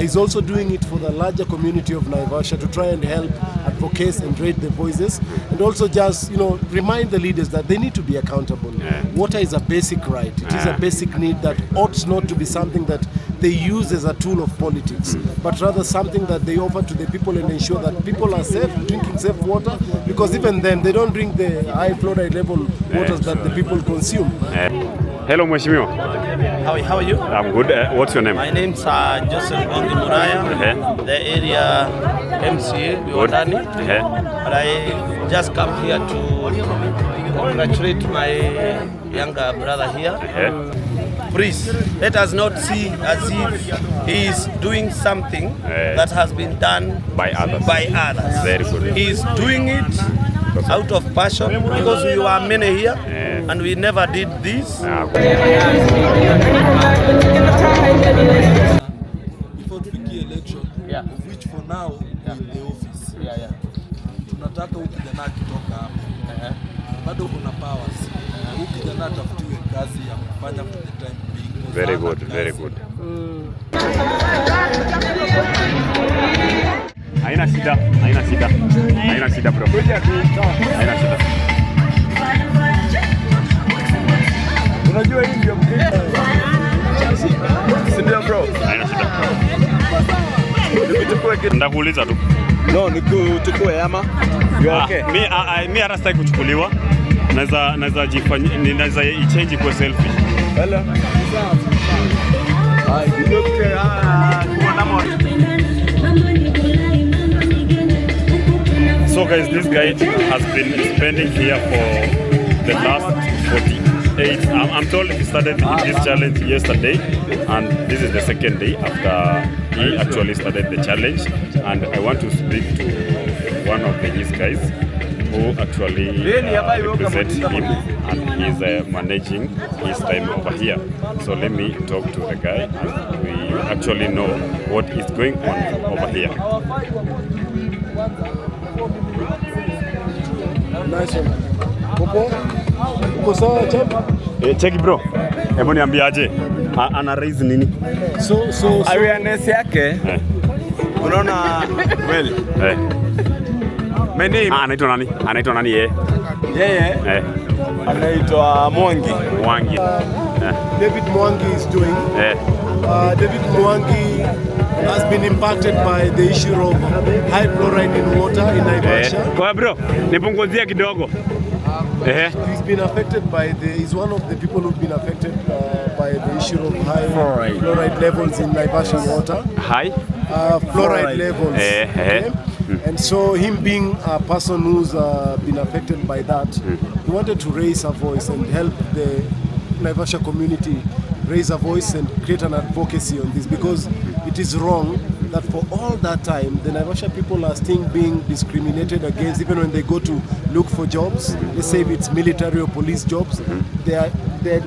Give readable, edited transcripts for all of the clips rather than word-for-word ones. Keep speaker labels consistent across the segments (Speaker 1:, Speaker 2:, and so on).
Speaker 1: He's also doing it for the larger community of Naivasha to try and help advocate and raise their voices, and also just remind the leaders that they need to be accountable. Water is a basic right. It is a basic need that ought not to be something that they use as a tool of politics, but rather something that they offer to the people and ensure that people are safe, drinking safe water, because even then they don't drink the high fluoride level waters that the people consume.
Speaker 2: Hello, Mheshimiwa.
Speaker 3: How are you?
Speaker 2: I'm good. What's your name?
Speaker 3: My name's Joseph Gondi Muraya, the Area MCA, Viwandani. But I just come here to congratulate my younger brother here. Please, let us not see as if he is doing something that has been done
Speaker 2: by others. Very good.
Speaker 3: He is doing it out of passion, because we were many here and we never did this.
Speaker 4: Before tufikie election, of which for now in the office. Tunataka huyu kijana akitoka hapa. Bado kuna powers. Huyu kijana atafutiwe kazi ya kufanya for the time being.
Speaker 2: Very good, very good. Haina shida bro. Haina shida.
Speaker 4: Unajua hii ndio ndio bro.
Speaker 2: Haina shida. Ndakuuliza tu.
Speaker 4: No, nikuchukue ama? Okay.
Speaker 2: Mi hata sitaki kuchukuliwa. Naweza ichange kwa selfie.
Speaker 4: Hello.
Speaker 2: So guys, this guy has been spending here for the last 48. I'm told he started this challenge yesterday, and this is the second day after he actually started the challenge. And I want to speak to one of his guys who actually represents him, and he's managing his time over here. So let me talk to the guy, and we actually know what is going on over here.
Speaker 1: Nice one. Popo, uko sawa chapa?
Speaker 2: Cheki bro, hebu niambie aje, ana raise nini?
Speaker 4: So awareness yake, unaona well. Many
Speaker 2: anaitwa nani yeye?
Speaker 4: Anaitwa Mwangi.
Speaker 1: David Mwangi is doing. David Mwangi has been impacted by the issue of high fluoride in water in Naivasha.
Speaker 2: Kwa bro, nipunguzie kidogo.
Speaker 1: He's been affected by he's one of the people who've been affected by the issue of high fluoride levels in Naivasha water.
Speaker 2: High
Speaker 1: fluoride levels. Okay? And so him being a person who's been affected by that, he wanted to raise a voice and help the Naivasha community raise a voice and create an advocacy on this, because it is wrong that for all that time the Naivasha people are still being discriminated against, even when they go to look for jobs. Let's say if it's military or police jobs, they're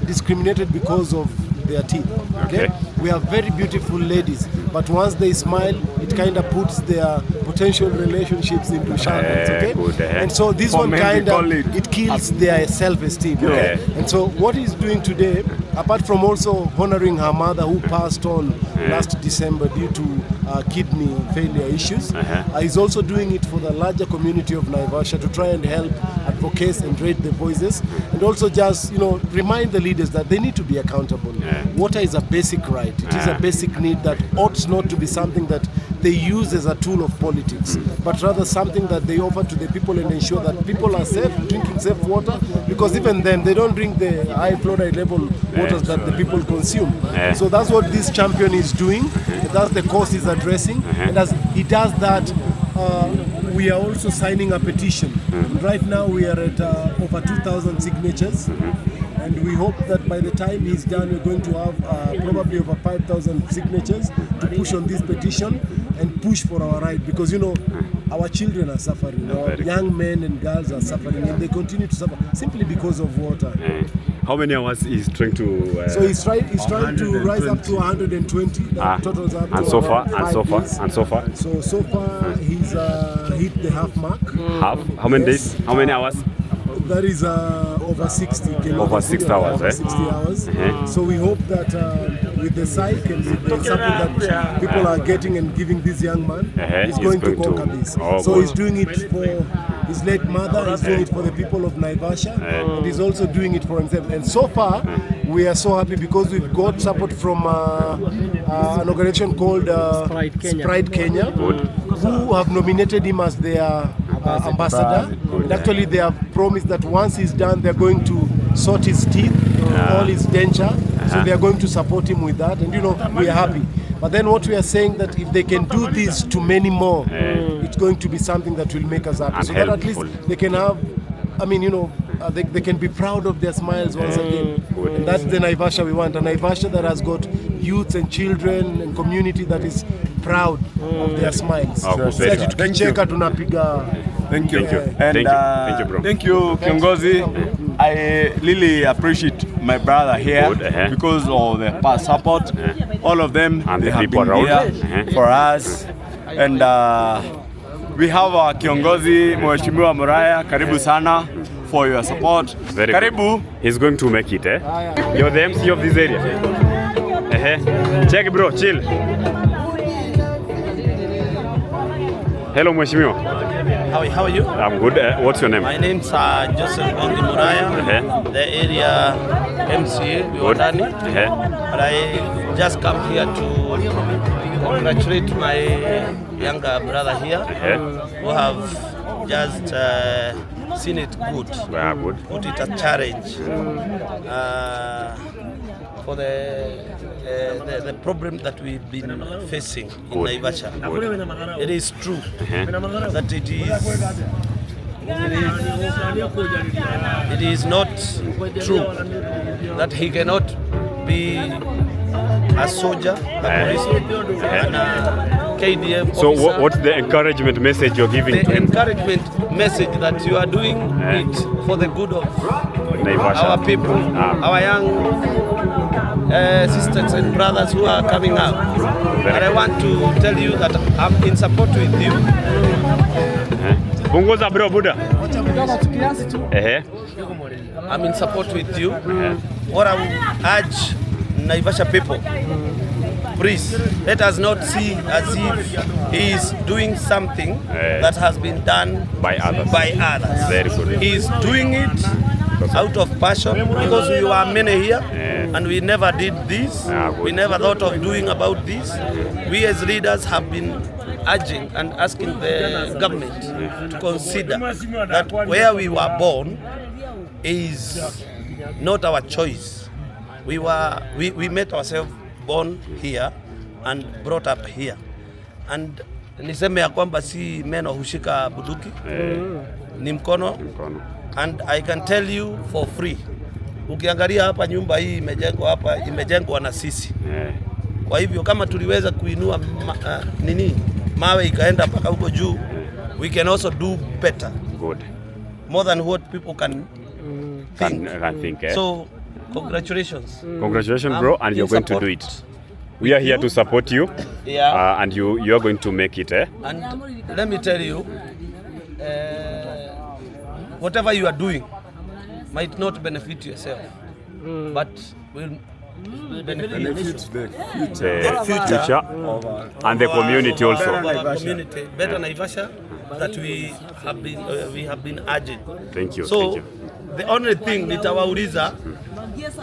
Speaker 1: discriminated because of their teeth. Okay? We have very beautiful ladies, but once they smile, it kind of puts their potential relationships into shambles. Okay? And so this one kind of it kills their self-esteem. Okay? And so what he's doing today, apart from also honoring her mother who passed on last December due to kidney failure issues, he's also doing it for the larger community of Naivasha to try and help advocate and raise their voices, and also just remind the leaders that they need to be accountable. Water is a basic right. It is a basic need that ought not to be something that they use as a tool of politics, but rather something that they offer to the people and ensure that people are safe, drinking safe water, because even then they don't drink the high fluoride level waters that the people consume. So that's what this champion is doing. That's the cause he's addressing. And as he does that, we are also signing a petition. Right now we are at over 2,000 signatures. And we hope that by the time he's done, we're going to have probably over 5,000 signatures to push on this petition and push for our right, because our children are suffering, our young men and girls are suffering, and they continue to suffer simply because of water.
Speaker 2: How many hours is trying to?
Speaker 1: So he's trying to rise up to 120. That totals up to
Speaker 2: so far.
Speaker 1: So far he's hit the half mark.
Speaker 2: Half? How many days? How many hours?
Speaker 1: That is over 60 kilometers.
Speaker 2: Over 6 hours,
Speaker 1: over 60 hours. So we hope that with the psych and with the support that people are getting and giving this young man, he's going to conquer this. So he's doing it for his late mother, he's doing it for the people of NAIVASHA, and he's also doing it for himself. And so far, we are so happy because we've got support from an organization called Sprite Kenya, who have nominated him as their ambassador. And actually, they have promised that once he's done, they're going to sort his teeth, all his denture. So they are going to support him with that. And you know, we are happy. But then what we are saying that if they can do this to many more, it's going to be something that will make us happy. So that at least they can have, I mean, you know, they can be proud of their smiles once again. And that's the NAIVASHA we want. A NAIVASHA that has got youths and children and community that is proud of their smiles.
Speaker 5: Thank you.
Speaker 2: Thank you.
Speaker 5: And
Speaker 2: thank you, bro.
Speaker 5: Thank you, Kiongozi. I really appreciate my brother here because of the past support. All of them,
Speaker 2: and
Speaker 5: they
Speaker 2: the
Speaker 5: have
Speaker 2: people
Speaker 5: been
Speaker 2: around
Speaker 5: here for us. And we have our Kiongozi, Mheshimiwa Muraya. Karibu sana for your support.
Speaker 2: Very
Speaker 5: Karibu.
Speaker 2: Good. He's going to make it, You're the MC of this area. Check, bro. Chill. Hello, Mheshimiwa.
Speaker 3: How are you?
Speaker 2: I'm good. What's your name?
Speaker 3: My name's Joseph Muraya, the Area MCA, But I just come here to congratulate my younger brother here, who have just seen it good. Put it a challenge for the problem that we've been facing in NAIVASHA. It is true that it is not true that he cannot be a soldier, a police, and a KDF
Speaker 2: So
Speaker 3: officer.
Speaker 2: what's the encouragement message you're giving to him?
Speaker 3: The encouragement message that you are doing it for the good of
Speaker 2: NAIVASHA.
Speaker 3: our people, our young sisters and brothers who are coming up. And I want to tell you that I'm in support with you.
Speaker 2: Punguza bro, Buddha.
Speaker 3: I'm in support with you. What I will urge NAIVASHA people, please let us not see as if he is doing something that has been done
Speaker 2: by others. Very good.
Speaker 3: He is doing it out of passion because we were many here and we never did this. We never thought of doing about this. We as leaders have been urging and asking the government to consider that where we were born is not our choice. We made ourselves born here and brought up here. And niseme ya kwamba si meno hushika buduki, ni mkono. And I can tell you for free. Ukiangalia hapa nyumba hii imejengwa na sisi. Kwa hivyo kama tuliweza kuinua mawe ikaenda mpaka huko juu, we can also do better.
Speaker 2: Good.
Speaker 3: More than what people can think.
Speaker 2: Can think.
Speaker 3: So congratulations.
Speaker 2: Congratulations, bro, and you're going to do it. We are here to support you. And you are going to make it.
Speaker 3: And let me tell you, whatever you are doing might not benefit yourself, but will benefit
Speaker 2: the future and the community also.
Speaker 3: Our community, better NAIVASHA that we have been urging.
Speaker 2: Thank you.
Speaker 3: So
Speaker 2: thank you.
Speaker 3: The only thing nitawauliza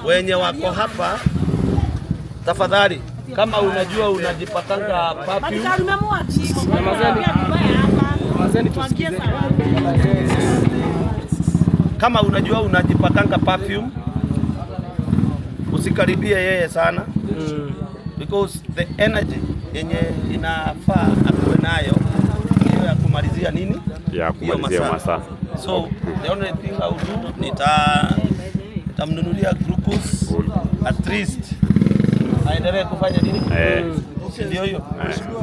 Speaker 3: wenye wako hapa, tafadhali kama unajua unajipakanga perfume, kama unajua unajipakanga perfume, usikaribie yeye sana, because the energy yenye inafaa akuwe nayo hiyo ya kumalizia nini?
Speaker 2: Ya kumalizia masaa.
Speaker 3: So the only thing I will do, nitamnunulia glucose at least aendelee kufanya nini? Ndio hiyo.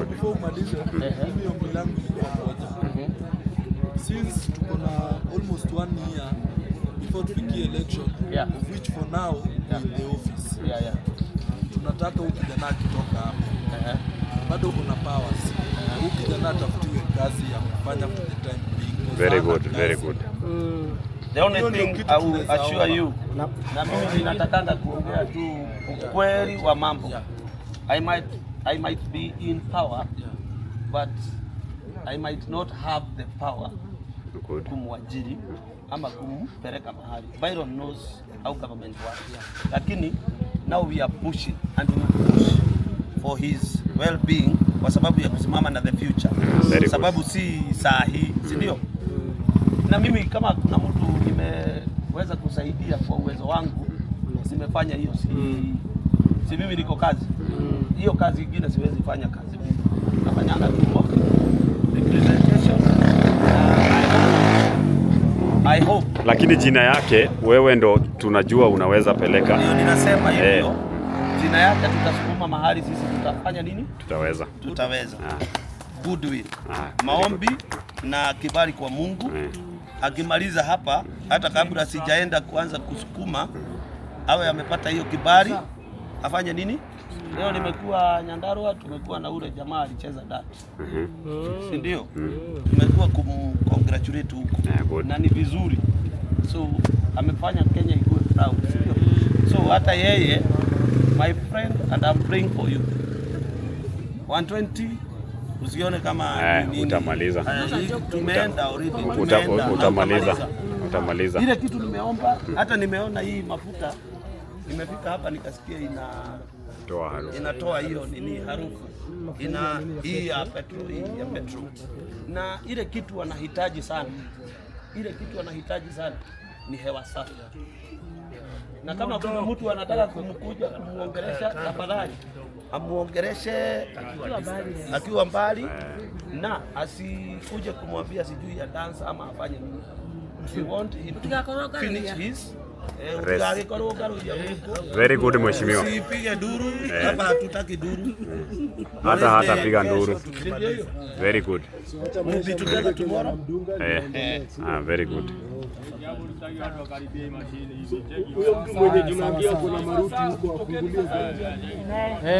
Speaker 4: Before umalize, mimi ombi langu moja. Since tuko na almost 1 year before tufikie election, of which for now in the office. Tunataka huyu kijana akitoka hapa. Bado kuna powers. Huyu kijana atafutiwe kazi ya kufanya for the time being.
Speaker 2: Very good, very good.
Speaker 3: The only thing I will assure you, na mimi ninatakanga kuongea tu ukweli wa mambo. I might be in power, but I might not have the power kumwajiri ama kumpeleka mahali. Byron knows how government works. Lakini now we are pushing and we push for his well-being kwa sababu ya kusimama na the future. Sababu si saa hii, si ndio? Na mimi kama kuna mtu nimeweza kusaidia kwa uwezo wangu, nimefanya hiyo. Si mimi niko kazi. Hiyo kazi nyingine siwezi fanya kazi. Nafanyanga tu representation. I hope. Lakini jina yake wewe ndo tunajua unaweza peleka. Ndio ninasema hivyo. Jina yake tutasukuma mahali sisi tutafanya nini? Tutaweza. Goodwill. Maombi na kibali kwa Mungu. Akimaliza hapa hata kabla sijaenda kuanza kusukuma awe amepata hiyo kibali, afanye nini? Leo nimekuwa Nyandarua, tumekuwa na ule jamaa alicheza dart. Si ndio? Tumekuwa kumcongratulate huko. Na ni vizuri. So amefanya Kenya ikuwe proud. Si ndio? So hata yeye, my friend, and I'm praying for you. 120 usione kama
Speaker 2: utamaliza.
Speaker 3: Tumeenda already.
Speaker 2: Utamaliza.
Speaker 3: Ile kitu nimeomba, hata nimeona hii mafuta nimefika hapa nikasikia inatoa hiyo nini harufu. Hii ya petrol. Na ile kitu wanahitaji sana. Ni hewa safi. Na kama kuna mtu anataka kumkuja kumuongelesha, tafadhali amuongeleshe akiwa mbali na asikuje kumwambia sijui ya dance ama afanye nini. We want him to finish his
Speaker 2: very good mheshimiwa.
Speaker 3: Usipige duru, hapa hatutaki duru.
Speaker 2: Hata piga duru. Very good.
Speaker 3: We'll be together tomorrow.
Speaker 2: Very good.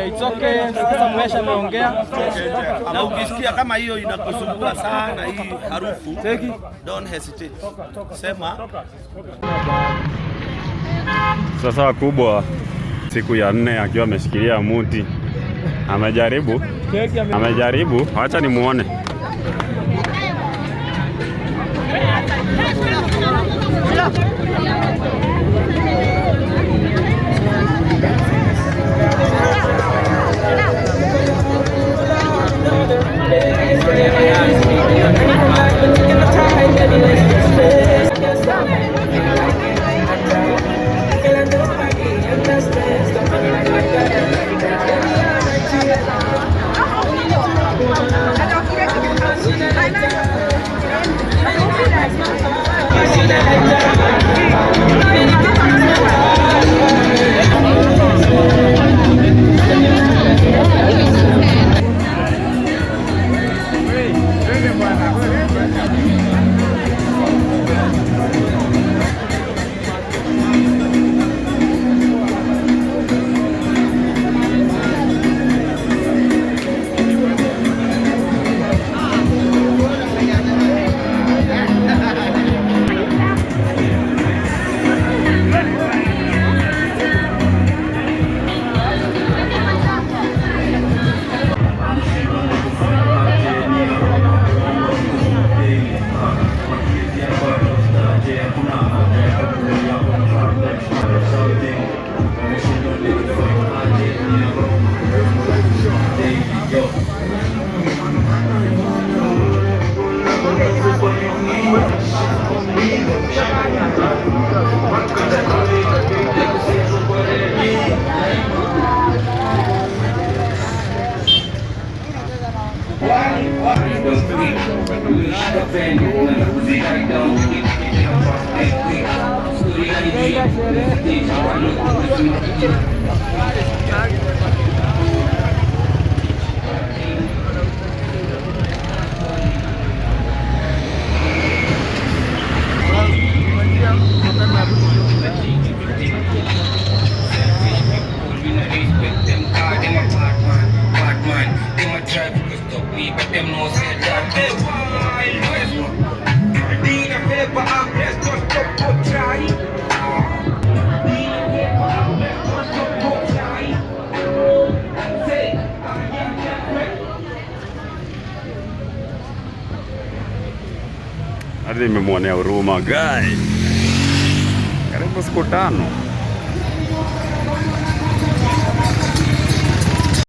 Speaker 6: It's okay. Sasa mmesha ameongea.
Speaker 3: Na ukisikia kama hiyo inakusumbua sana hii harufu, don't hesitate. Sema.
Speaker 2: Sasa wakubwa siku ya 4 akiwa ameshikilia muti. Amejaribu. Acha nimuone. Hadi nimemwonea huruma guy. Karibu siku 5.